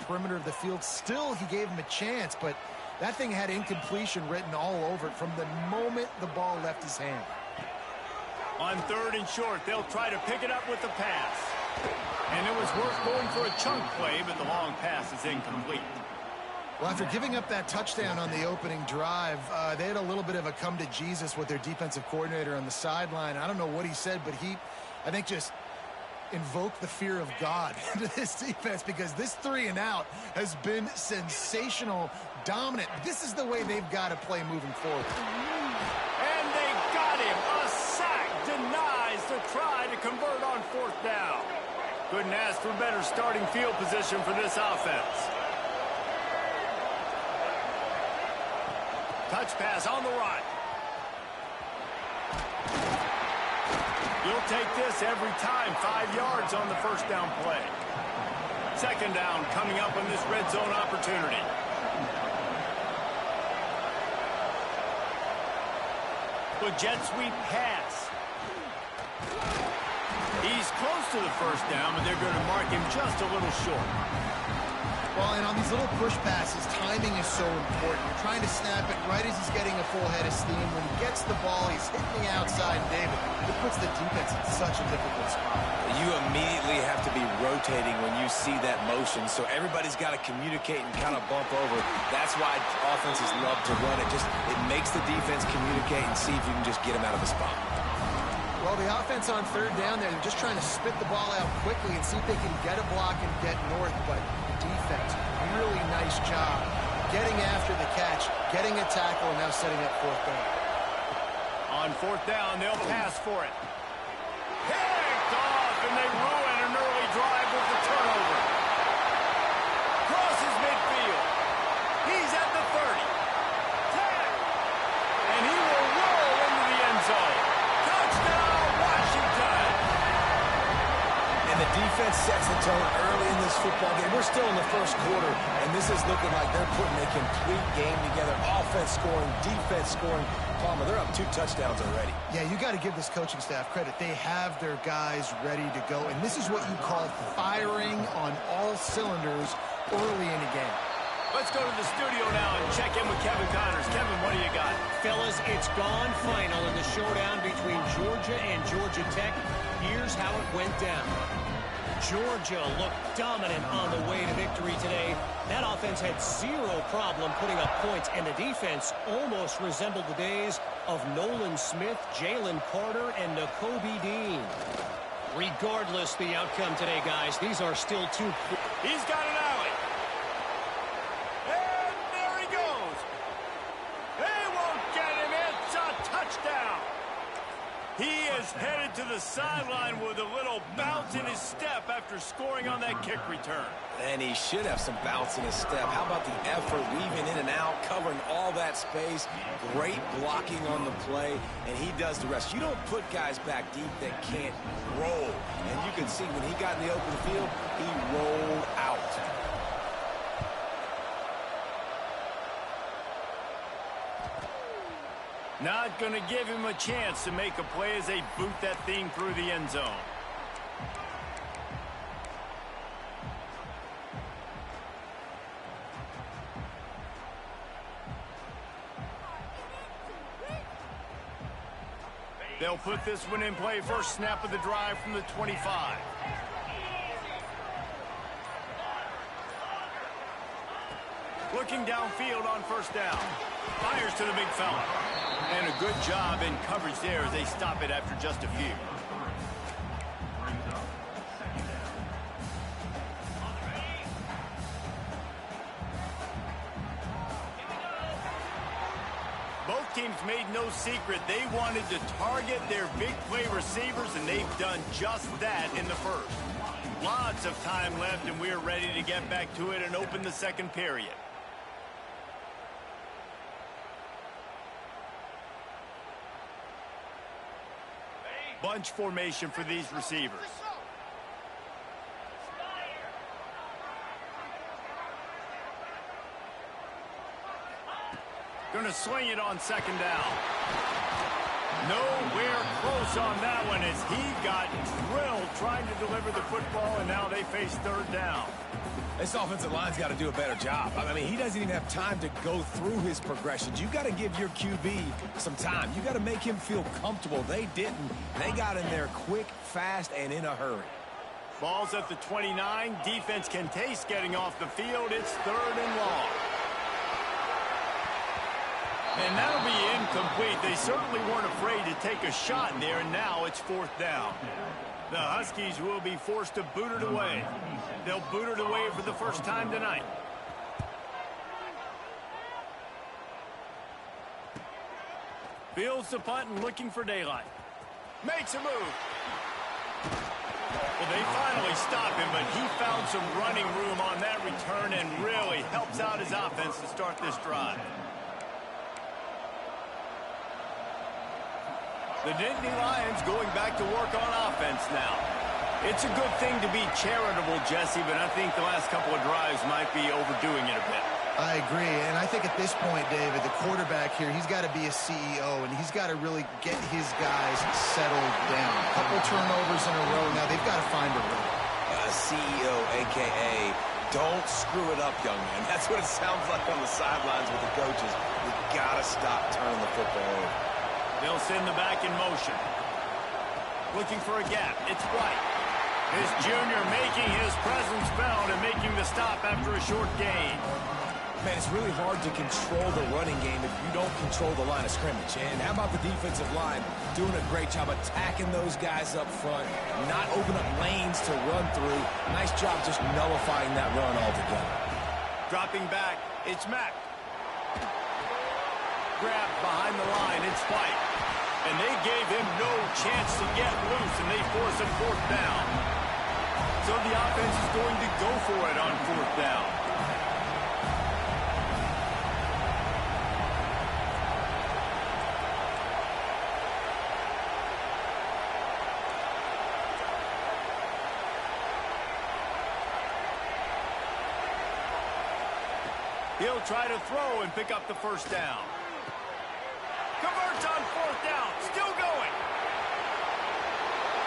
perimeter of the field. Still, he gave him a chance, but that thing had incompletion written all over it from the moment the ball left his hand. On 3rd and short, they'll try to pick it up with the pass. And it was worth going for a chunk play, but the long pass is incomplete. Well, after giving up that touchdown on the opening drive, they had a little bit of a come to Jesus with their defensive coordinator on the sideline. I don't know what he said, but he, I think, just invoked the fear of God into this defense, because this 3-and-out has been sensational, dominant. This is the way they've got to play moving forward. And they got him. A sack denies the try to convert on 4th down. Couldn't ask for better starting field position for this offense. Touch pass on the right. You'll take this every time. 5 yards on the 1st down play. 2nd down coming up on this red zone opportunity. The jet sweep pass. He's close to the 1st down, but they're going to mark him just a little short. Well, and on these little push passes, timing is so important. You're trying to snap it right as he's getting a full head of steam. When he gets the ball, he's hitting the outside, David. It puts the defense in such a difficult spot. You immediately have to be rotating when you see that motion, so everybody's got to communicate and kind of bump over. That's why offenses love to run it. It makes the defense communicate and see if you can just get him out of the spot. Well, the offense on 3rd down there, they're just trying to spit the ball out quickly and see if they can get a block and get north, but defense, really nice job getting after the catch, getting a tackle, and now setting up 4th down. On 4th down, they'll pass for it. Picked off, and they ruin an early drive with the turnover. Crosses midfield. He's at the 30. 10. And he will roll into the end zone. Touchdown, Washington. And the defense sets the tone early in this football game. We're still in the 1st quarter, and this is looking like they're putting a complete game together. Offense scoring, defense scoring. Palmer, they're up 2 touchdowns already. Yeah, you got to give this coaching staff credit. They have their guys ready to go, and this is what you call firing on all cylinders early in a game. Let's go to the studio now and check in with Kevin Connors. Kevin, what do you got? Fellas, it's gone final in the showdown between Georgia and Georgia Tech. Here's how it went down. Georgia looked dominant on the way to victory today. That offense had 0 problem putting up points, and the defense almost resembled the days of Nolan Smith, Jalen Carter, and Nakobe Dean. Regardless the outcome today, guys, these are still 2. He's got an alley. And there he goes. They won't get him. It's a touchdown. He is headed to the sideline with a little bounce in his step after scoring on that kick return. And he should have some bounce in his step. How about the effort, weaving in and out, covering all that space, great blocking on the play, and he does the rest. You don't put guys back deep that can't roll. And you can see when he got in the open field, he rolled out. Not going to give him a chance to make a play as they boot that thing through the end zone. They'll put this one in play. First snap of the drive from the 25. Looking downfield on 1st down. Fires to the big fella. And a good job in coverage there as they stop it after just a few. Both teams made no secret they wanted to target their big play receivers, and they've done just that in the 1st. Lots of time left, and we're ready to get back to it and open the 2nd period. Bunch formation for these receivers. Going to swing it on 2nd down. Nowhere close on that one as he got drilled trying to deliver the football, and now they face third down. This offensive line's got to do a better job. I mean, he doesn't even have time to go through his progressions. You got to give your QB some time. You got to make him feel comfortable. They didn't. They got in there quick, fast, and in a hurry. Ball's at the 29. Defense can taste getting off the field. It's third and long. And that'll be incomplete. They certainly weren't afraid to take a shot there, and now it's fourth down. The Huskies will be forced to boot it away. They'll boot it away for the first time tonight. Fields the punt and looking for daylight. Makes a move. Well, they finally stop him, but he found some running room on that return and really helps out his offense to start this drive. The Nittany Lions going back to work on offense now. It's a good thing to be charitable, Jesse, but I think the last couple of drives might be overdoing it a bit. I agree, and I think at this point, David, the quarterback here, he's got to be a CEO, and he's got to really get his guys settled down. A couple turnovers in a row. Now they've got to find a rhythm. CEO, a.k.a. don't screw it up, young man. That's what it sounds like on the sidelines with the coaches. We got to stop turning the football over. They'll send the back in motion. Looking for a gap. It's White. His junior making his presence felt and making the stop after a short gain. Man, it's really hard to control the running game if you don't control the line of scrimmage. And how about the defensive line doing a great job attacking those guys up front, not open up lanes to run through. Nice job just nullifying that run altogether. Dropping back. It's Mack. Grab behind the line. It's White. And they gave him no chance to get loose, and they force a fourth down. So the offense is going to go for it on fourth down. He'll try to throw and pick up the first down. Converts on fourth down. Still going.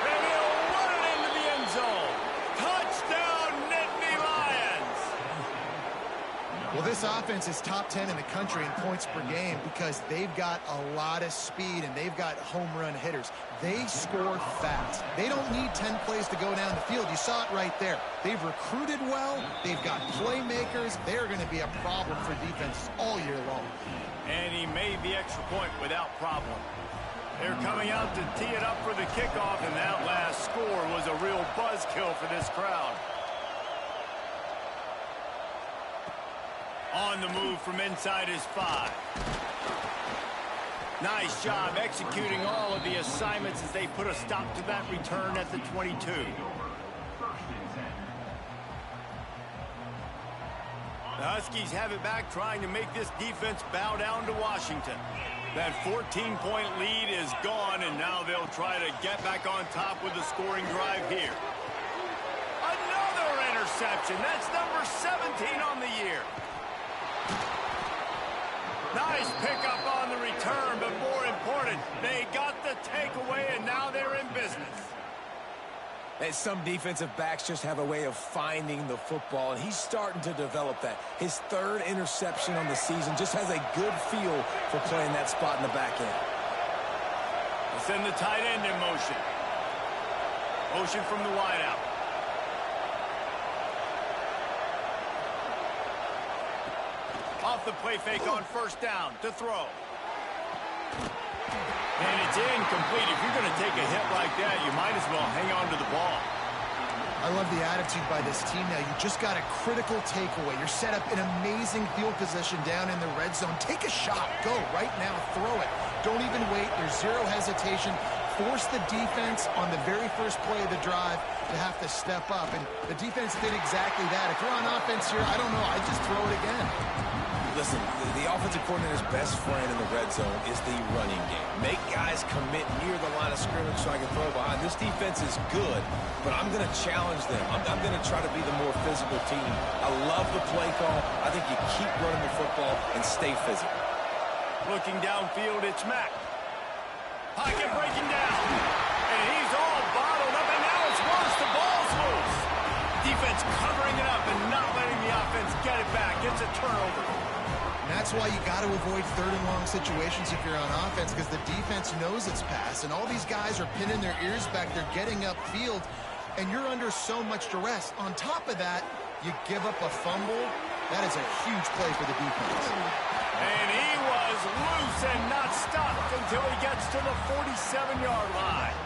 And he'll run it into the end zone. Touchdown, Nittany Lions. Well, this offense is top 10 in the country in points per game because they've got a lot of speed and they've got home run hitters. They score fast. They don't need 10 plays to go down the field. You saw it right there. They've recruited well. They've got playmakers. They're going to be a problem for defenses all year long. And he made the extra point without problem. They're coming out to tee it up for the kickoff, and that last score was a real buzzkill for this crowd. On the move from inside his 5. Nice job executing all of the assignments as they put a stop to that return at the 22. The Huskies have it back, trying to make this defense bow down to Washington. That 14-point lead is gone, and now they'll try to get back on top with a scoring drive here. Another interception. That's number 17 on the year. Nice pickup on the return, but more important, they got the takeaway, and now they're in business. And some defensive backs just have a way of finding the football, and he's starting to develop that. His third interception on the season just has a good feel for playing that spot in the back end. We'll send the tight end in motion. Motion from the wideout. Off the play fake on first down to throw. And it's incomplete. If you're going to take a hit like that, you might as well hang on to the ball. I love the attitude by this team now. You just got a critical takeaway. You're set up in amazing field position down in the red zone. Take a shot. Go right now. Throw it. Don't even wait. There's zero hesitation. Force the defense on the very first play of the drive to have to step up. And the defense did exactly that. If you're on offense here, I don't know. I just throw it again. Listen, the offensive coordinator's best friend in the red zone is the running game. Make guys commit near the line of scrimmage so I can throw behind. This defense is good, but I'm going to challenge them. I'm going to try to be the more physical team. I love the play call. I think you keep running the football and stay physical. Looking downfield, it's Mack. Pocket breaking down. And he's all bottled up, and now it's worse. The ball's loose. Defense covering it up and not letting the offense get it back. It's a turnover. And that's why you got to avoid third and long situations if you're on offense, because the defense knows it's pass, and all these guys are pinning their ears back. They're getting upfield, and you're under so much duress. On top of that, you give up a fumble. That is a huge play for the defense. And he was loose and not stopped until he gets to the 47-yard line.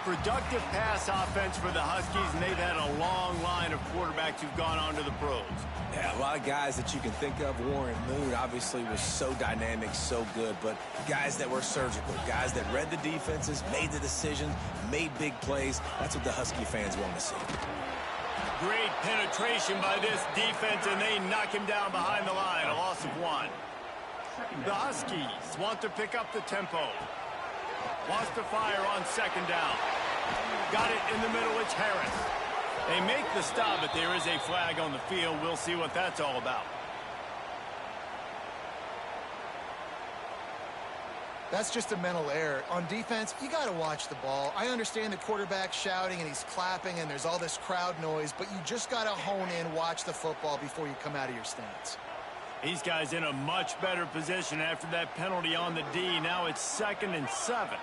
Productive pass offense for the Huskies, and they've had a long line of quarterbacks who've gone on to the pros. Yeah, a lot of guys that you can think of. Warren Moon obviously was so dynamic, so good, but guys that were surgical, guys that read the defenses, made the decisions, made big plays. That's what the Husky fans want to see. Great penetration by this defense, and they knock him down behind the line, a loss of 1. The Huskies want to pick up the tempo. Wants to fire on second down. Got it in the middle, it's Harris. They make the stop, but there is a flag on the field. We'll see what that's all about. That's just a mental error. On defense, you got to watch the ball. I understand the quarterback shouting and he's clapping and there's all this crowd noise, but you just got to hone in, watch the football before you come out of your stance. These guys in a much better position after that penalty on the D. Now it's 2nd and 7.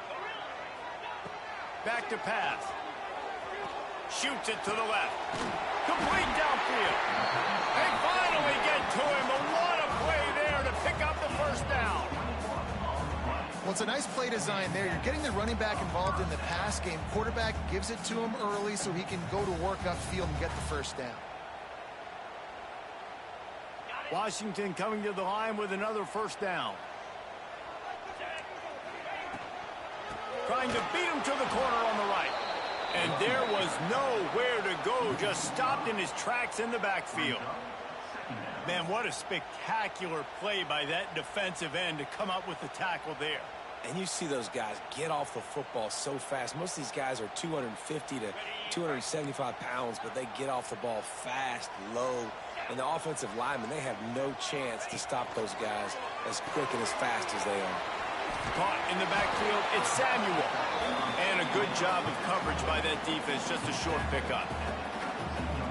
Back to pass. Shoots it to the left. Complete downfield. They finally get to him, but what a play there to pick up the first down. Well, it's a nice play design there. You're getting the running back involved in the pass game. Quarterback gives it to him early so he can go to work upfield and get the first down. Washington coming to the line with another first down. Trying to beat him to the corner on the right. And there was nowhere to go, just stopped in his tracks in the backfield. Man, what a spectacular play by that defensive end to come up with the tackle there. And you see those guys get off the football so fast. Most of these guys are 250 to 275 pounds, but they get off the ball fast, low. And the offensive linemen, they have no chance to stop those guys as quick and as fast as they are. Caught in the backfield, it's Samuel. And a good job of coverage by that defense, just a short pickup.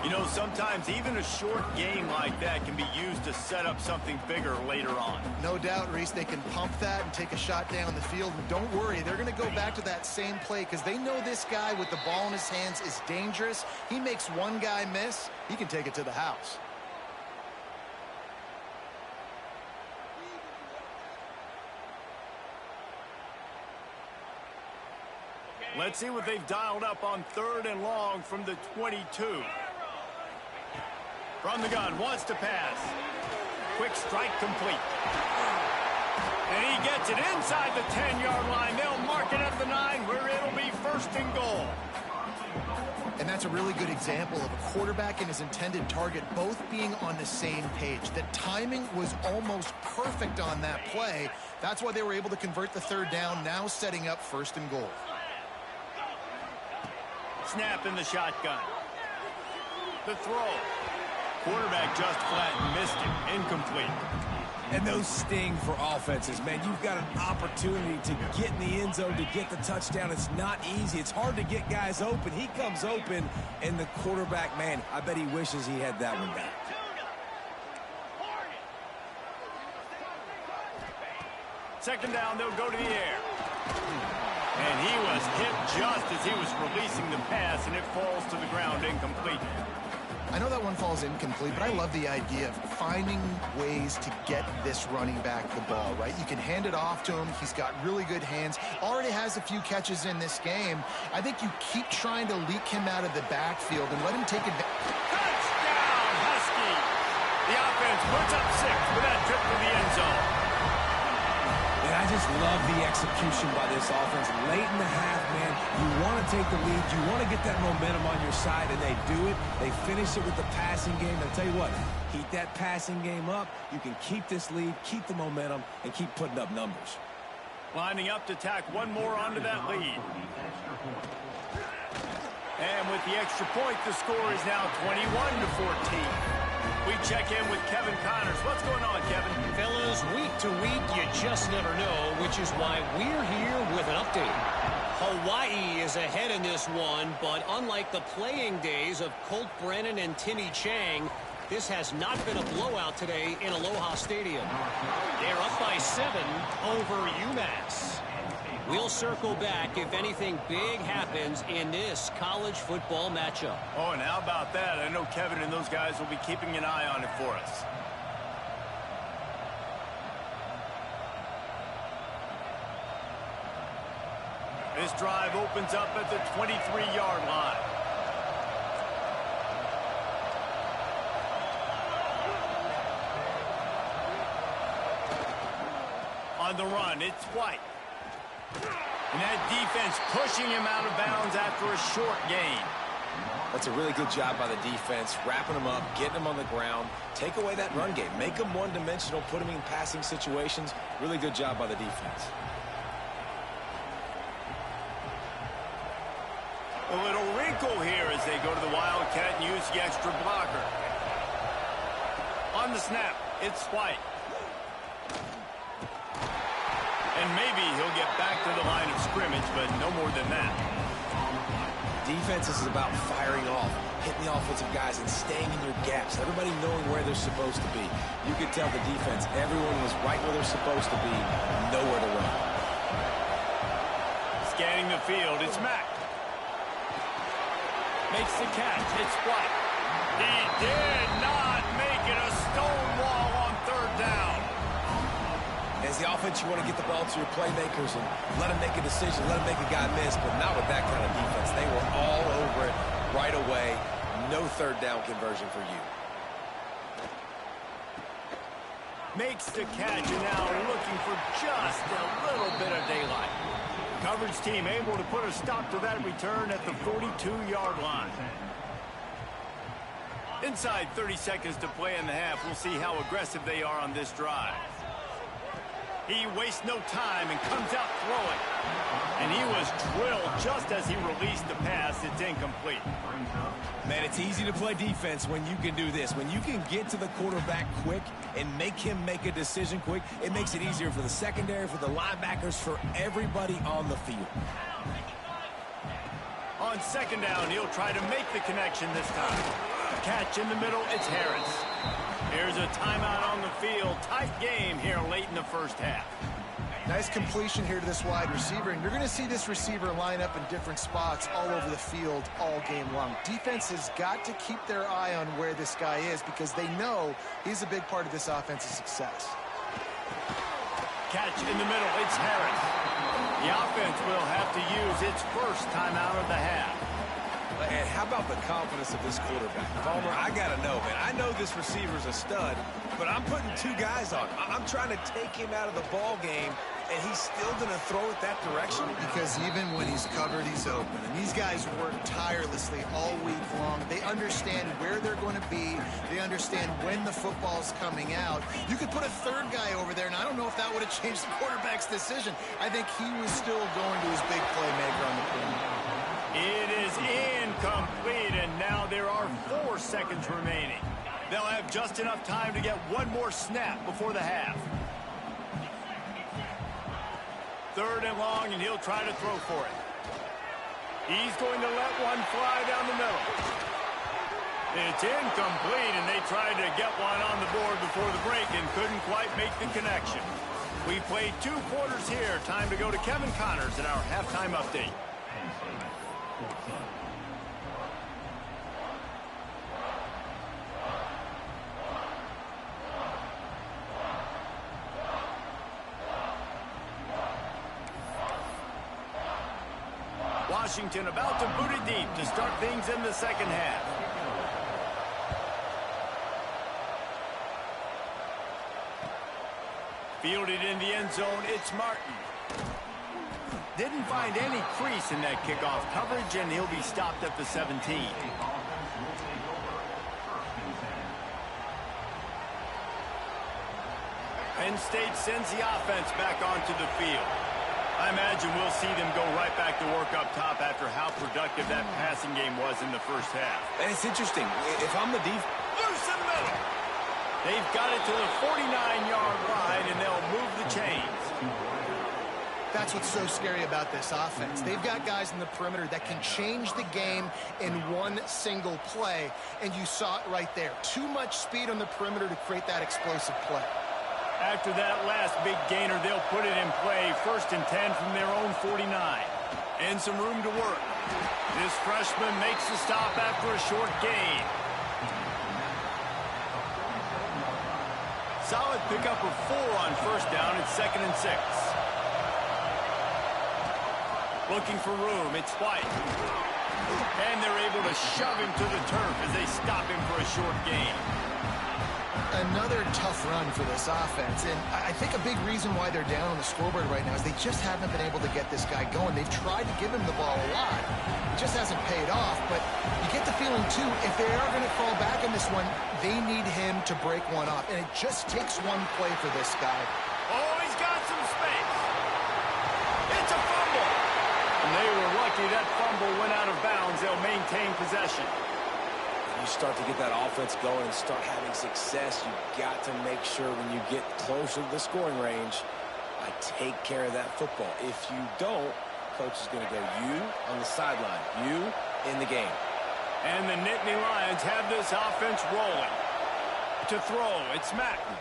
You know, sometimes even a short game like that can be used to set up something bigger later on. No doubt, Reese, they can pump that and take a shot down the field. And don't worry, they're going to go back to that same play because they know this guy with the ball in his hands is dangerous. He makes one guy miss, he can take it to the house. Let's see what they've dialed up on 3rd and long from the 22. From the gun, wants to pass. Quick strike complete. And he gets it inside the 10-yard line. They'll mark it at the 9 where it'll be 1st and goal. And that's a really good example of a quarterback and his intended target both being on the same page. The timing was almost perfect on that play. That's why they were able to convert the 3rd down, now setting up 1st and goal. Snap in the shotgun. The throw. Quarterback just flat missed it. Incomplete. And those sting for offenses, man. You've got an opportunity to get in the end zone, to get the touchdown. It's not easy. It's hard to get guys open. He comes open, and the quarterback, man, I bet he wishes he had that one back. Second down, they'll go to the air. And he was hit just as he was releasing the pass, and it falls to the ground incomplete. I know that one falls incomplete, but I love the idea of finding ways to get this running back the ball, right? You can hand it off to him. He's got really good hands. Already has a few catches in this game. I think you keep trying to leak him out of the backfield and let him take advantage. Touchdown, Husky! The offense puts up 6 with that trip to the end zone. And I just love the execution by this offense. Late in the half, man, you want to take the lead. You want to get that momentum on your side, and they do it. They finish it with the passing game. I'll tell you what, keep that passing game up. You can keep this lead, keep the momentum, and keep putting up numbers. Lining up to tack one more onto that lead. And with the extra point, the score is now 21-14. We check in with Kevin Connors. What's going on, Kevin? Fellas, week to week, you just never know, which is why we're here with an update. Hawaii is ahead in this one, but unlike the playing days of Colt Brennan and Timmy Chang, this has not been a blowout today in Aloha Stadium. They're up by 7 over UMass. We'll circle back if anything big happens in this college football matchup. Oh, and how about that? I know Kevin and those guys will be keeping an eye on it for us. This drive opens up at the 23-yard line. On the run, it's White. And that defense pushing him out of bounds after a short gain. That's a really good job by the defense, wrapping him up, getting him on the ground, take away that run game, make him one-dimensional, put him in passing situations. Really good job by the defense. A little wrinkle here as they go to the Wildcat and use the extra blocker. On the snap, it's White. And maybe he'll get back to the line of scrimmage, but no more than that. Defense is about firing off, hitting the offensive guys and staying in your gaps. Everybody knowing where they're supposed to be. You could tell the defense, everyone was right where they're supposed to be, nowhere to run. Scanning the field, it's Mack. Makes the catch, it's White. He did not make it a stonewall on third down. As the offense, you want to get the ball to your playmakers and let them make a decision, let them make a guy miss, but not with that kind of defense. They were all over it right away. No third down conversion for you. Makes the catch and now looking for just a little bit of daylight. Coverage team able to put a stop to that return at the 42-yard line. Inside 30 seconds to play in the half. We'll see how aggressive they are on this drive. He wastes no time and comes out throwing. And he was drilled just as he released the pass. It's incomplete. Man, it's easy to play defense when you can do this. When you can get to the quarterback quick and make him make a decision quick, it makes it easier for the secondary, for the linebackers, for everybody on the field. On second down, he'll try to make the connection this time. Catch in the middle, it's Harris. Here's a timeout on the field. Tight game here late in the first half. Nice completion here to this wide receiver, and you're going to see this receiver line up in different spots all over the field all game long. Defense has got to keep their eye on where this guy is because they know he's a big part of this offense's success. Catch in the middle, it's Harris. The offense will have to use its first timeout of the half. And how about the confidence of this quarterback? Palmer, I got to know, man. I know this receiver's a stud, but I'm putting 2 guys on. I'm trying to take him out of the ball game, and he's still going to throw it that direction? Because even when he's covered, he's open. And these guys work tirelessly all week long. They understand where they're going to be. They understand when the football's coming out. You could put a 3rd guy over there, and I don't know if that would have changed the quarterback's decision. I think he was still going to his big playmaker on the perimeter. It is incomplete, and now there are 4 seconds remaining. They'll have just enough time to get one more snap before the half. 3rd and long, and he'll try to throw for it. He's going to let one fly down the middle. It's incomplete, and they tried to get one on the board before the break and couldn't quite make the connection. We played 2 quarters here. Time to go to Kevin Connors in our halftime update. Washington about to boot it deep to start things in the second half. Fielded in the end zone, it's Martin. Didn't find any crease in that kickoff coverage, and he'll be stopped at the 17. Penn State sends the offense back onto the field. I imagine we'll see them go right back to work up top after how productive that passing game was in the first half. And it's interesting. If I'm the defense... Loose the middle. They've got it to the 49-yard line, and they'll move the chains. That's what's so scary about this offense. They've got guys in the perimeter that can change the game in one single play, and you saw it right there. Too much speed on the perimeter to create that explosive play. After that last big gainer, they'll put it in play. 1st and 10 from their own 49. And some room to work. This freshman makes the stop after a short gain. Solid pickup of 4 on 1st down. It's 2nd and 6. Looking for room. It's White. And they're able to shove him to the turf as they stop him for a short gain. Another tough run for this offense, and I think a big reason why they're down on the scoreboard right now is they just haven't been able to get this guy going. They've tried to give him the ball a lot. It just hasn't paid off, but you get the feeling, too, if they are going to fall back in this one, they need him to break one off, and it just takes one play for this guy. Oh, he's got some space. It's a fumble. And they were lucky that fumble went out of bounds. They'll maintain possession. You start to get that offense going and start having success, you've got to make sure when you get closer to the scoring range, I take care of that football. If you don't, coach is going to go, you on the sideline, you in the game. And the Nittany Lions have this offense rolling. To throw, it's Matton.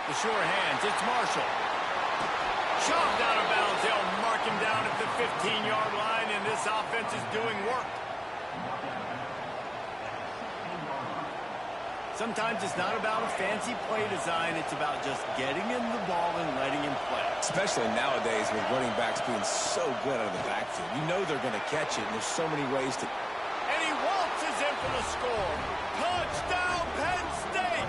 The sure hands, it's Marshall. Shoved out of bounds. They'll mark him down at the 15-yard line, and this offense is doing work. Sometimes it's not about a fancy play design. It's about just getting him the ball and letting him play. Especially nowadays with running backs being so good out of the backfield. You know they're going to catch it, and there's so many ways to... And he waltzes in for the score. Touchdown, Penn State!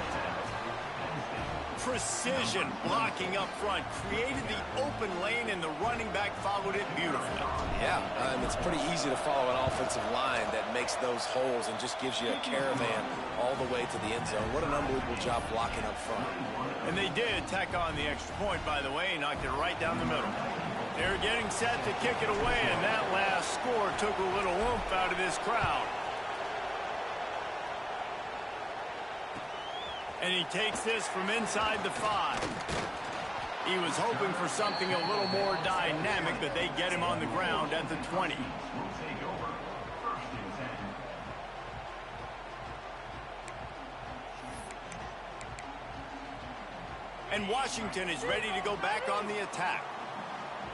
Precision blocking up front created the open lane, and the running back followed it beautifully. Yeah, it's pretty easy to follow an offensive line that makes those holes and just gives you a caravan all the way to the end zone. What an unbelievable job blocking up front. And they did tack on the extra point, by the way, knocked it right down the middle. They're getting set to kick it away, and that last score took a little oomph out of this crowd. And he takes this from inside the 5. He was hoping for something a little more dynamic, but they get him on the ground at the 20. And Washington is ready to go back on the attack.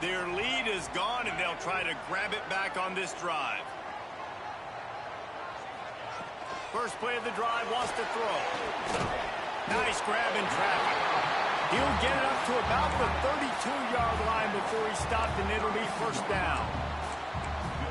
Their lead is gone, and they'll try to grab it back on this drive. First play of the drive, wants to throw. Nice grab in traffic. He'll get it up to about the 32-yard line before he stopped, and it'll be 1st down.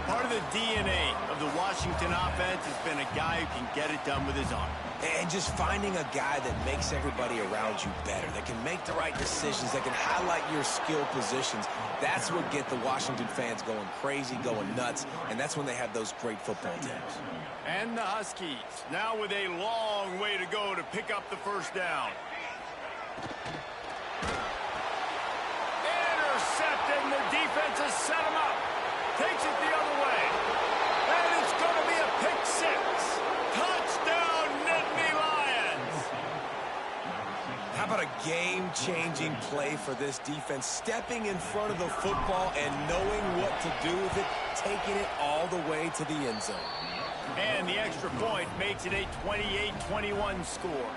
Part of the DNA of the Washington offense has been a guy who can get it done with his arm. And just finding a guy that makes everybody around you better, that can make the right decisions, that can highlight your skill positions. That's what gets the Washington fans going crazy, going nuts, and that's when they have those great football teams. And the Huskies, now with a long way to go to pick up the 1st down. Intercepting, the defense has set him up. Takes it the other way. And it's going to be a pick 6. Touchdown, Nittany Lions. How about a game-changing play for this defense? Stepping in front of the football and knowing what to do with it, taking it all the way to the end zone. And the extra point makes it a 28-21 score.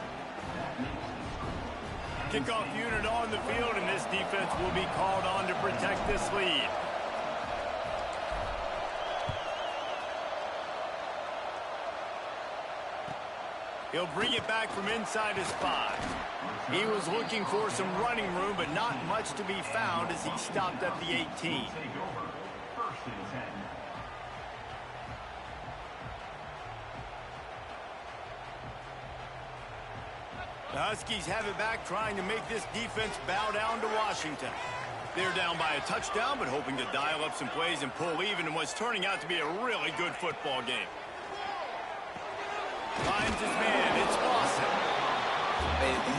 Kickoff unit on the field, and this defense will be called on to protect this lead. He'll bring it back from inside his 5. He was looking for some running room, but not much to be found as he stopped at the 18. The Huskies have it back, trying to make this defense bow down to Washington. They're down by a touchdown, but hoping to dial up some plays and pull even in what's turning out to be a really good football game. Finds his man. It's Lawson.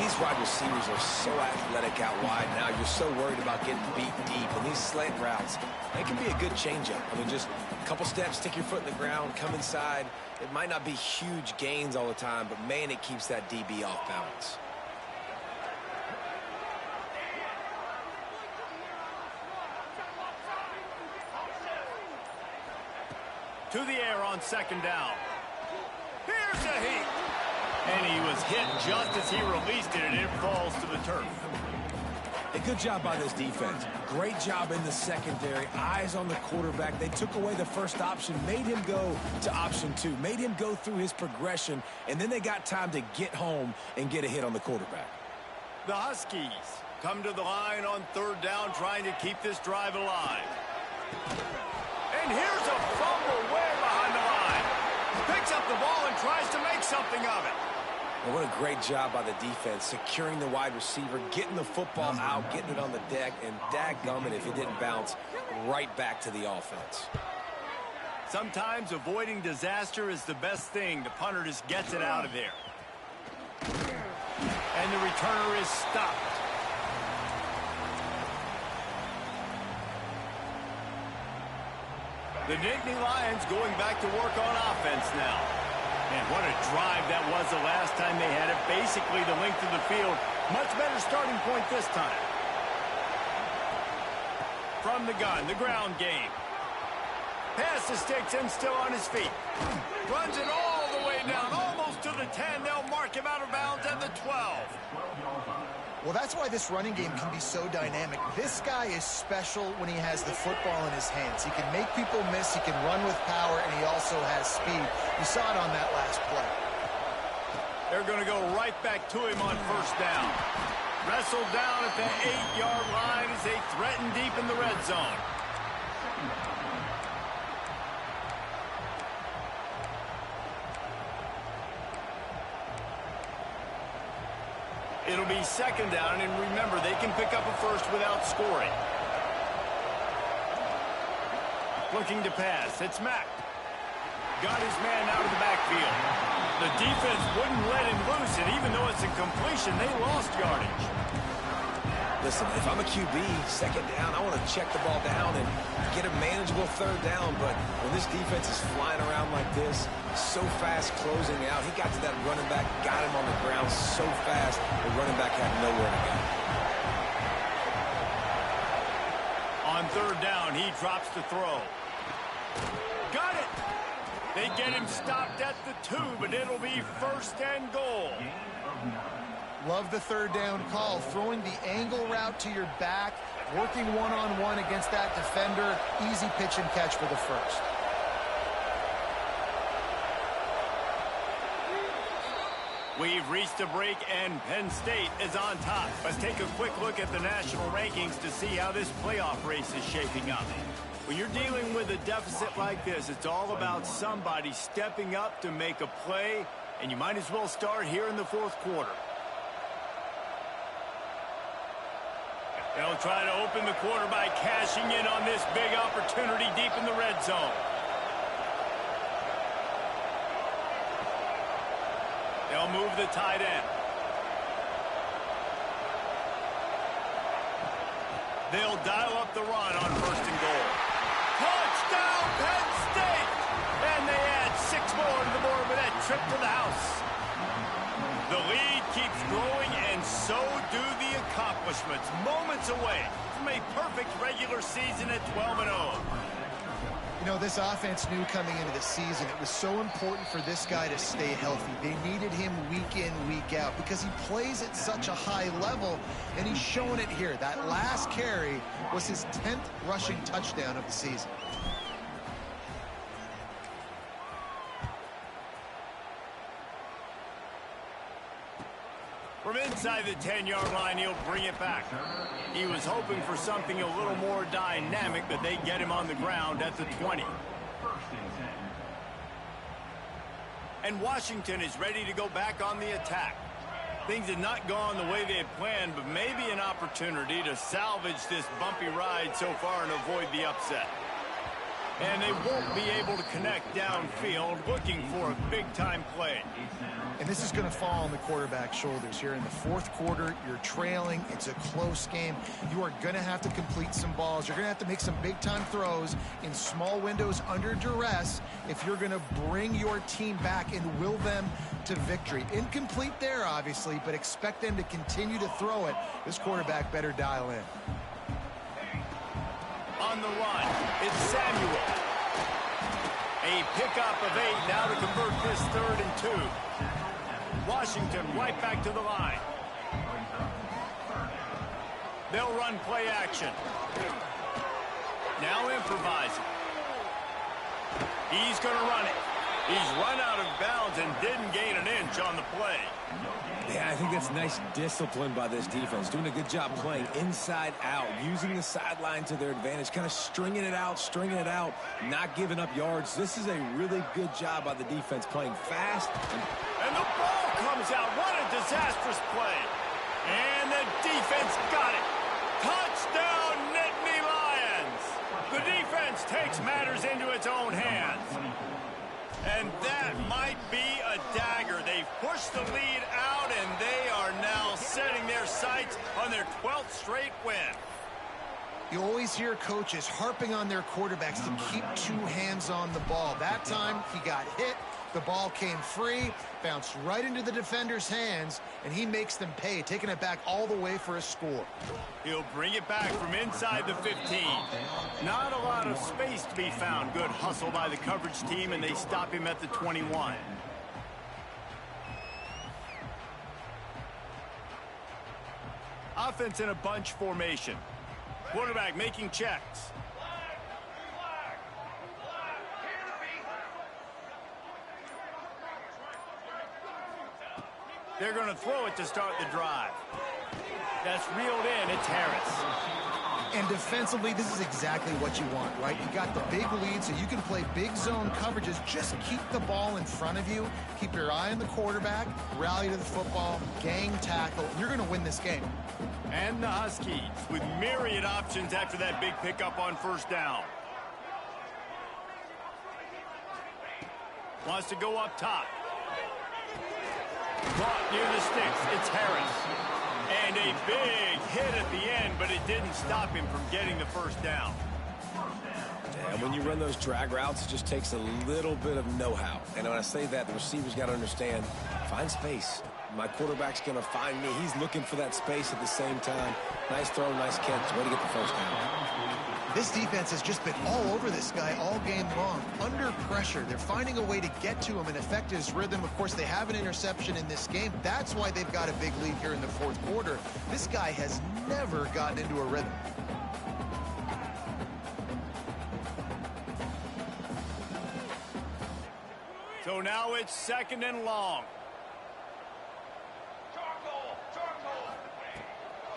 He's these wide receivers are so athletic out wide now. You're so worried about getting beat deep. And these slant routes, they can be a good changeup. I mean, just a couple steps, stick your foot in the ground, come inside. It might not be huge gains all the time, but, man, it keeps that DB off balance. To the air on second down. Here's a heat. And he was hit just as he released it, and it falls to the turf. A good job by this defense. Great job in the secondary. Eyes on the quarterback. They took away the first option, made him go to option 2, made him go through his progression, and then they got time to get home and get a hit on the quarterback. The Huskies come to the line on third down, trying to keep this drive alive. And here's a fumble way behind the line. Picks up the ball and tries to make something of it. And what a great job by the defense, securing the wide receiver, getting the football out, getting it on the deck, and dadgummit if it didn't bounce right back to the offense. Sometimes avoiding disaster is the best thing. The punter just gets it out of there. And the returner is stopped. The Nittany Lions going back to work on offense now. And what a drive that was the last time they had it. Basically the length of the field. Much better starting point this time. From the gun, the ground game. Pass the sticks and still on his feet. Runs it all the way down, almost to the 10. They'll mark him out of bounds at the 12. Well, that's why this running game can be so dynamic. This guy is special when he has the football in his hands. He can make people miss, he can run with power, and he also has speed. You saw it on that last play. They're going to go right back to him on first down. Wrestled down at the 8-yard line as they threaten deep in the red zone. It'll be second down, and remember, they can pick up a first without scoring. Looking to pass. It's Mack. Got his man out of the backfield. The defense wouldn't let him loose, and even though it's a completion, they lost yardage. Listen, if I'm a QB, second down, I want to check the ball down and get a manageable third down. But when this defense is flying around like this, so fast closing out, he got to that running back, got him on the ground so fast, the running back had nowhere to go. On third down, he drops to throw. Got it! They get him stopped at the 2, but it'll be first and goal. Love the third down call, throwing the angle route to your back, working one-on-one against that defender. Easy pitch and catch for the first. We've reached a break, and Penn State is on top. Let's take a quick look at the national rankings to see how this playoff race is shaping up. When you're dealing with a deficit like this, it's all about somebody stepping up to make a play, and you might as well start here in the fourth quarter. They'll try to open the quarter by cashing in on this big opportunity deep in the red zone. They'll move the tight end. They'll dial up the run on first and goal. Touchdown, Penn State! And they add 6 more to the board with that trip to the house. The lead keeps growing, and so do the accomplishments. Moments away from a perfect regular season at 12-0. You know, this offense knew coming into the season it was so important for this guy to stay healthy. They needed him week in, week out because he plays at such a high level, and he's showing it here. That last carry was his 10th rushing touchdown of the season. From inside the 10-yard line, he'll bring it back. He was hoping for something a little more dynamic, but they get him on the ground at the 20. And Washington is ready to go back on the attack. Things had not gone the way they had planned, but maybe an opportunity to salvage this bumpy ride so far and avoid the upset. And they won't be able to connect downfield, looking for a big-time play. And this is going to fall on the quarterback's shoulders here in the fourth quarter. You're trailing. It's a close game. You are going to have to complete some balls. You're going to have to make some big-time throws in small windows under duress if you're going to bring your team back and will them to victory. Incomplete there, obviously, but expect them to continue to throw it. This quarterback better dial in. On the run, it's Samuel. A pickup of 8 now to convert this 3rd and 2. Washington right back to the line. They'll run play action. Now improvising. He's going to run it. He's run out of bounds and didn't gain an inch on the play. Yeah, I think that's nice discipline by this defense. Doing a good job playing inside out, using the sideline to their advantage, kind of stringing it out, not giving up yards. This is a really good job by the defense, playing fast. And the ball comes out. What a disastrous play. And the defense got it. Touchdown, Nittany Lions. The defense takes matters into its own hands. And that might be a dagger. They've pushed the lead out, and they are now setting their sights on their 12th straight win. You always hear coaches harping on their quarterbacks to keep 2 hands on the ball. That time, he got hit. The ball came free, bounced right into the defender's hands, and he makes them pay, taking it back all the way for a score. He'll bring it back from inside the 15. Not a lot of space to be found. Good hustle by the coverage team, and they stop him at the 21. Offense in a bunch formation. Quarterback making checks. They're going to throw it to start the drive. That's reeled in. It's Harris. And defensively, this is exactly what you want, right? You got the big lead, so you can play big zone coverages. Just keep the ball in front of you. Keep your eye on the quarterback. Rally to the football. Gang tackle. You're going to win this game. And the Huskies with myriad options after that big pickup on 1st down. Wants to go up top. Caught near the sticks. It's Harris. And a big hit at the end, but it didn't stop him from getting the 1st down. And when you run those drag routes, it just takes a little bit of know-how. And when I say that, the receiver's got to understand, find space. My quarterback's going to find me. He's looking for that space at the same time. Nice throw, nice catch. Way to get the 1st down. This defense has just been all over this guy all game long. Under pressure, they're finding a way to get to him and affect his rhythm. Of course, they have an interception in this game. That's why they've got a big lead here in the 4th quarter. This guy has never gotten into a rhythm. So now it's 2nd and long.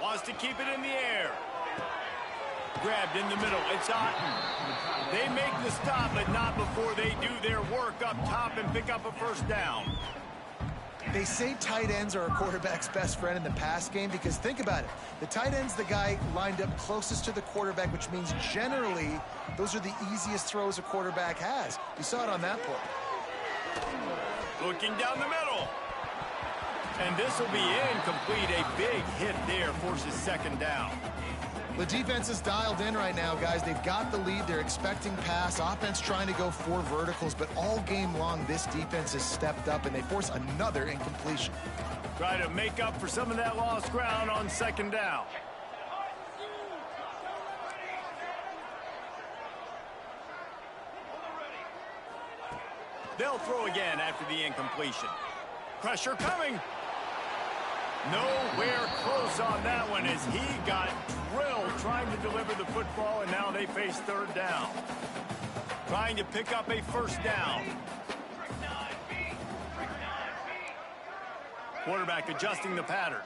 Wants to keep it in the air. Grabbed in the middle. It's Otten. They make the stop, but not before they do their work up top and pick up a 1st down. They say tight ends are a quarterback's best friend in the pass game because think about it. The tight end's the guy lined up closest to the quarterback, which means generally those are the easiest throws a quarterback has. You saw it on that play. Looking down the middle. And this will be incomplete. A big hit there forces 2nd down. The defense is dialed in right now, guys. They've got the lead. They're expecting pass. Offense trying to go 4 verticals, but all game long, this defense has stepped up, and they force another incompletion. Try to make up for some of that lost ground on 2nd down. They'll throw again after the incompletion. Pressure coming. Nowhere close on that one as he got drilled trying to deliver the football, and now they face 3rd down. Trying to pick up a 1st down. Quarterback adjusting the pattern.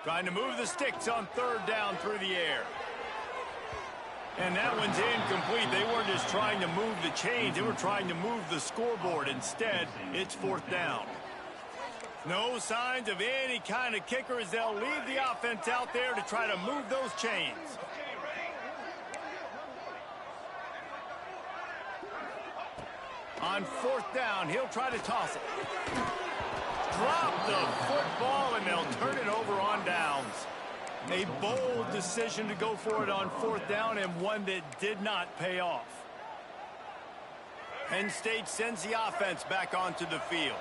Trying to move the sticks on 3rd down through the air. And that one's incomplete. They weren't just trying to move the chains. They were trying to move the scoreboard. Instead, it's 4th down. No signs of any kind of kicker as they'll leave the offense out there to try to move those chains. On 4th down, he'll try to toss it. Drop the football, and they'll turn it over on downs. A bold decision to go for it on 4th down, and one that did not pay off. Penn State sends the offense back onto the field.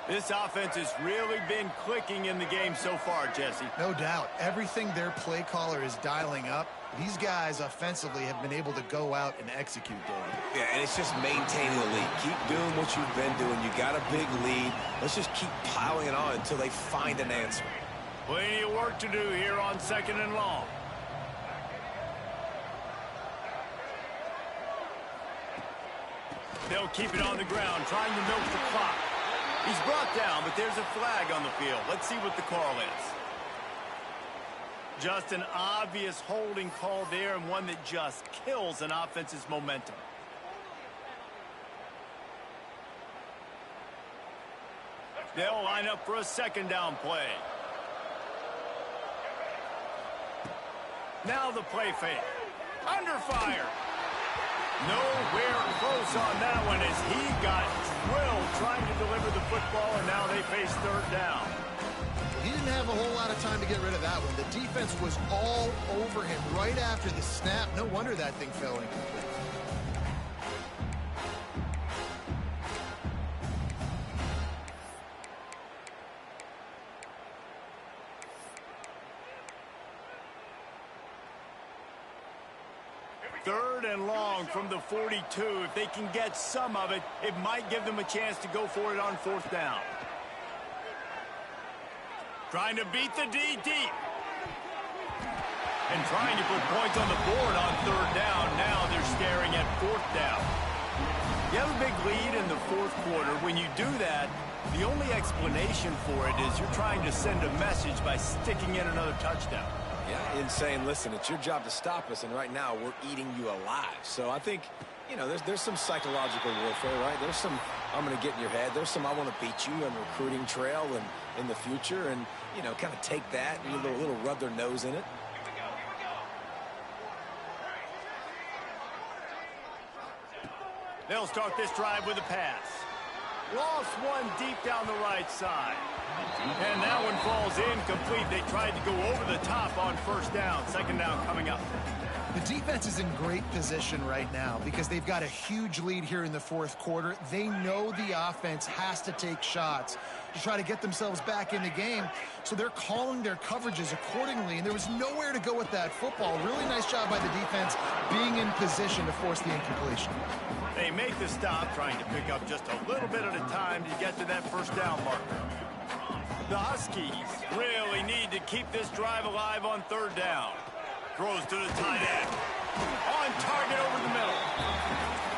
This offense has really been clicking in the game so far, Jesse. No doubt. Everything their play caller is dialing up, these guys offensively have been able to go out and execute, David. Yeah, and it's just maintaining the lead. Keep doing what you've been doing. You got a big lead. Let's just keep piling it on until they find an answer. Plenty of work to do here on 2nd and long. They'll keep it on the ground, trying to milk the clock. He's brought down, but there's a flag on the field. Let's see what the call is. Just an obvious holding call there, and one that just kills an offense's momentum. They'll line up for a 2nd down play. Now the play fake. Under fire. Nowhere close on that one as he got drilled trying to deliver the football, and now they face 3rd down. He didn't have a whole lot of time to get rid of that one. The defense was all over him right after the snap. No wonder that thing fell incomplete. Third and long from the 42. If they can get some of it, it might give them a chance to go for it on 4th down. Trying to beat the D deep. And trying to put points on the board on 3rd down. Now they're staring at 4th down. You have a big lead in the 4th quarter. When you do that, the only explanation for it is you're trying to send a message by sticking in another touchdown. Yeah, and saying, listen, it's your job to stop us, and right now we're eating you alive. So I think, you know, there's some psychological warfare, right? There's some, I'm going to get in your head. There's some, I want to beat you on recruiting trail and in the future, and, you know, kind of take that and a little rub their nose in it. They'll start this drive with a pass. Lost one deep down the right side. And that one falls incomplete. They tried to go over the top on 1st down. 2nd down coming up. The defense is in great position right now because they've got a huge lead here in the 4th quarter. They know the offense has to take shots to try to get themselves back in the game. So they're calling their coverages accordingly, and there was nowhere to go with that football. Really nice job by the defense being in position to force the incompletion. They make the stop, trying to pick up just a little bit at a time to get to that 1st down marker. The Huskies really need to keep this drive alive on 3rd down. Throws to the tight end. On target over the middle.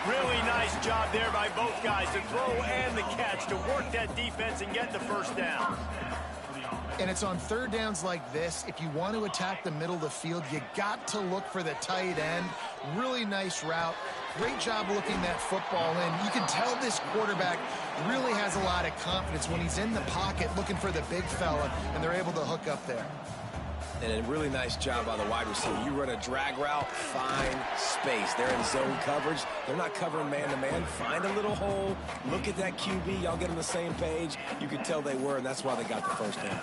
Really nice job there by both guys to throw and the catch to work that defense and get the 1st down. And it's on 3rd downs like this. If you want to attack the middle of the field, you got to look for the tight end. Really nice route. Great job looking that football in. You can tell this quarterback really has a lot of confidence when he's in the pocket looking for the big fella, and they're able to hook up there. And a really nice job by the wide receiver. You run a drag route, find space. They're in zone coverage. They're not covering man-to-man. Find a little hole. Look at that QB. Y'all get on the same page. You could tell they were, and that's why they got the 1st down.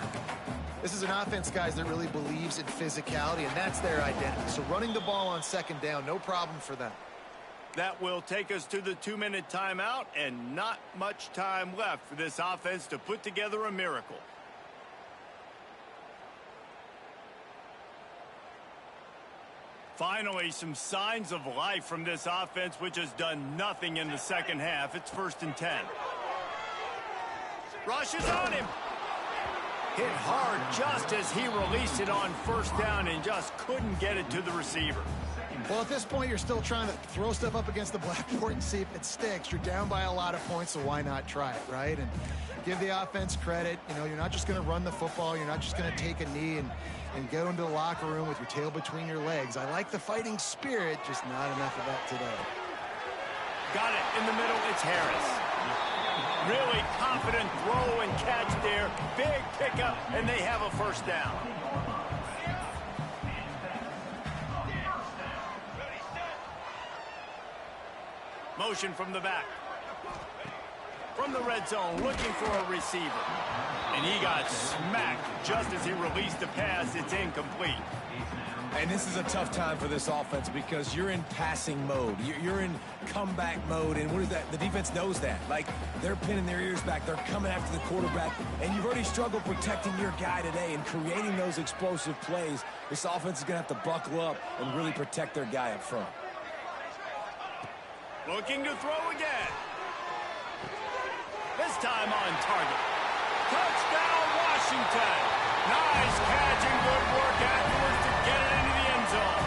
This is an offense, guys, that really believes in physicality, and that's their identity. So running the ball on 2nd down, no problem for them. That will take us to the 2-minute timeout, and not much time left for this offense to put together a miracle. Finally, some signs of life from this offense, which has done nothing in the 2nd half. It's 1st and 10. Rush is on him. Hit hard just as he released it on 1st down and just couldn't get it to the receiver. Well, at this point, you're still trying to throw stuff up against the blackboard and see if it sticks. You're down by a lot of points, so why not try it, right? And give the offense credit. You know, you're not just going to run the football. You're not just going to take a knee and go into the locker room with your tail between your legs. I like the fighting spirit, just not enough of that today. Got it in the middle. It's Harris. Really confident throw and catch there. Big pickup, and they have a 1st down. Motion from the back. From the red zone, looking for a receiver. And he got smacked just as he released the pass. It's incomplete. And this is a tough time for this offense because you're in passing mode. You're in comeback mode, and what is that? The defense knows that. Like, they're pinning their ears back. They're coming after the quarterback, and you've already struggled protecting your guy today and creating those explosive plays. This offense is going to have to buckle up and really protect their guy up front. Looking to throw again. This time on target. Touchdown, Washington. Nice catch and good work afterwards to get it into the end zone.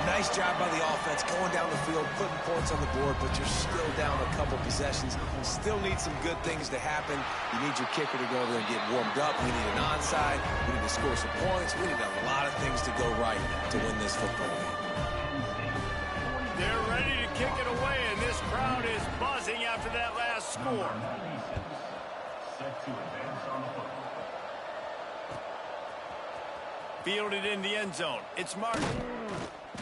Nice job by the offense going down the field, putting points on the board, but you're still down a couple possessions. Still need some good things to happen. You need your kicker to go over there and get warmed up. We need an onside. We need to score some points. We need a lot of things to go right to win this football game. They're ready to kick it away, and this crowd is buzzing after that last score. Fielded in the end zone. It's Martin.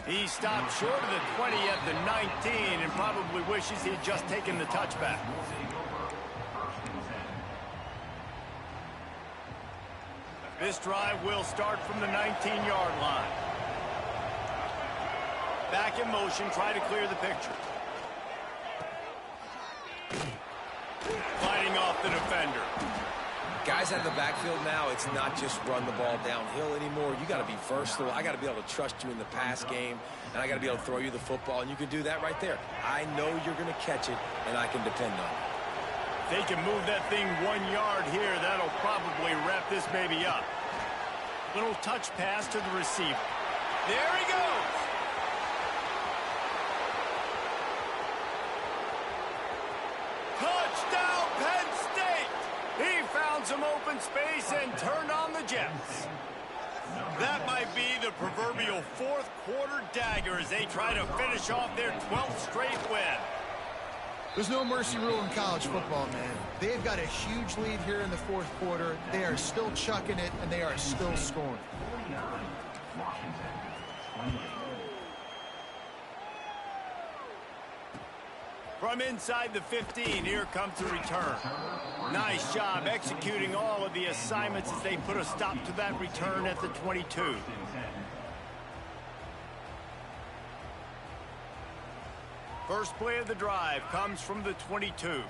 He stopped short of the 20 at the 19 and probably wishes he had just taken the touchback. This drive will start from the 19-yard line. Back in motion, try to clear the picture. Fighting off the defender. Guys out of the backfield now, it's not just run the ball downhill anymore. You got to be versatile. I got to be able to trust you in the pass game, and I got to be able to throw you the football, and you can do that right there. I know you're going to catch it, and I can depend on it. If they can move that thing 1 yard here, that'll probably wrap this baby up. Little touch pass to the receiver. There he goes. Touchdown, Penn State! He found some open space and turned on the Jets. That might be the proverbial fourth quarter dagger as they try to finish off their 12th straight win. There's no mercy rule in college football, man. They've got a huge lead here in the fourth quarter. They are still chucking it, and they are still scoring. From inside the 15, here comes the return. Nice job executing all of the assignments as they put a stop to that return at the 22. First play of the drive comes from the 22.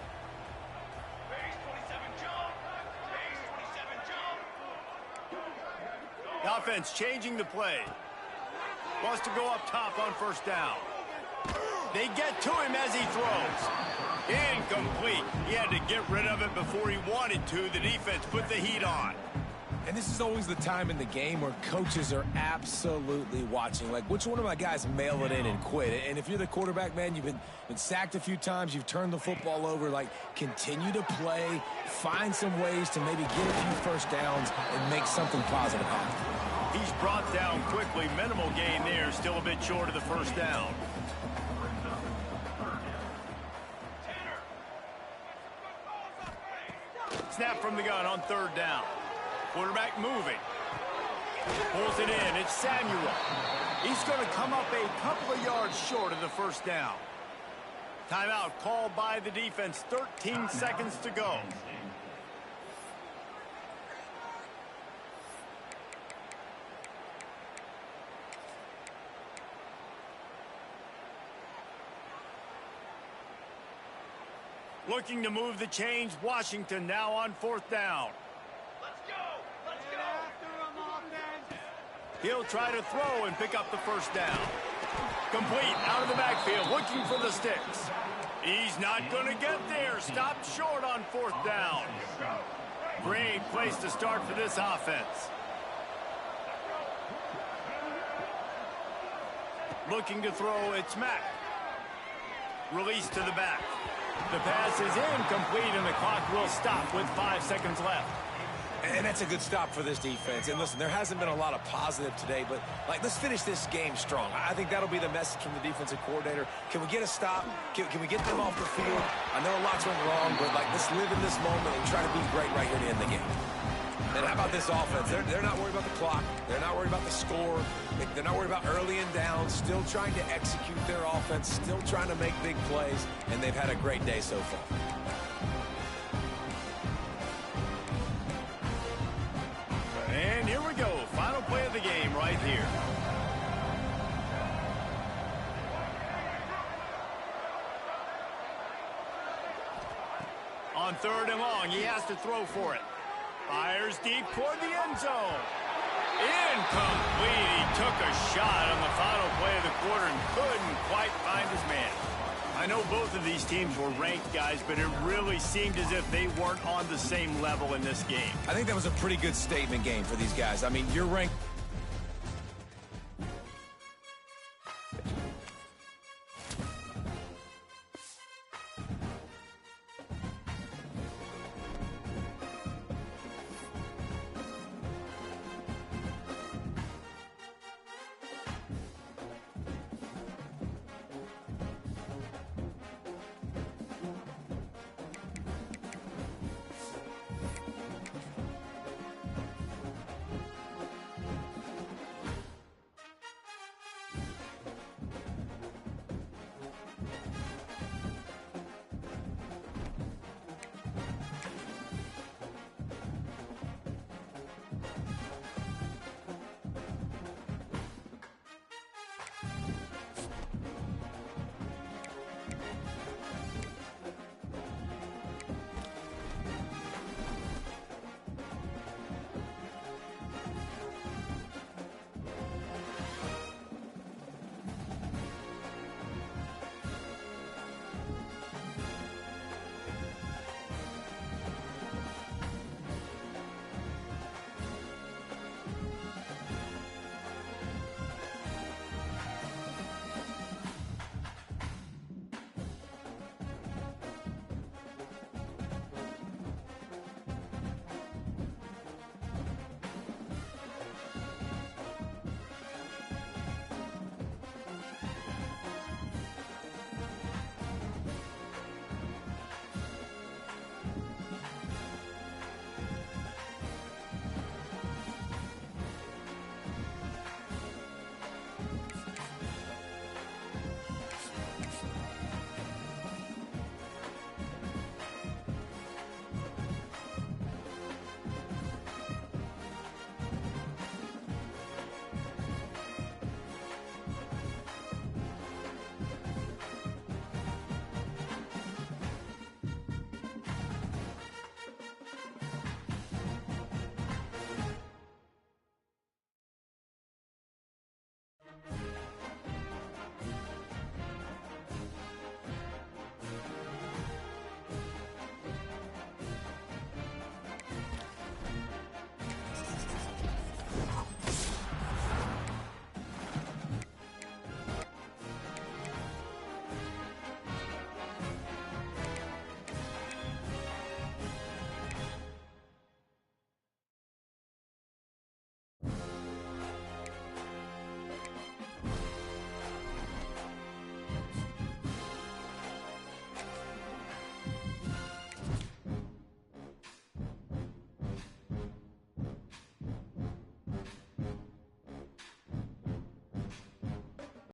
The offense changing the play. Wants to go up top on first down. They get to him as he throws. Incomplete. He had to get rid of it before he wanted to. The defense put the heat on. And this is always the time in the game where coaches are absolutely watching. Like, which one of my guys mail it in and quit? And if you're the quarterback, man, you've been sacked a few times, you've turned the football over, like, continue to play, find some ways to maybe get a few first downs and make something positive happen. He's brought down quickly. Minimal gain there, still a bit short of the first down. Snap from the gun on third down. Quarterback moving. Pulls it in. It's Samuel. He's going to come up a couple of yards short of the first down. Timeout called by the defense. 13 seconds to go. Looking to move the chains. Washington now on fourth down. Let's go! Let's go! He'll try to throw and pick up the first down. Complete out of the backfield, looking for the sticks. He's not going to get there. Stopped short on fourth down. Great place to start for this offense. Looking to throw, it's Mack. Release to the back. The pass is incomplete, and the clock will stop with 5 seconds left. And that's a good stop for this defense. And listen, there hasn't been a lot of positive today, but let's finish this game strong. I think that'll be the message from the defensive coordinator. Can we get a stop? Can we get them off the field? I know a lot's went wrong, but let's live in this moment and try to be great right here to end the game. And how about this offense? They're not worried about the clock. They're not worried about the score. They're not worried about early and down. Still trying to execute their offense. Still trying to make big plays. And they've had a great day so far. And here we go. Final play of the game right here. On 3rd and long, he has to throw for it. Fires deep toward the end zone. Incomplete. He took a shot on the final play of the quarter and couldn't quite find his man. I know both of these teams were ranked, guys, but it really seemed as if they weren't on the same level in this game. I think that was a pretty good statement game for these guys. I mean, you're ranked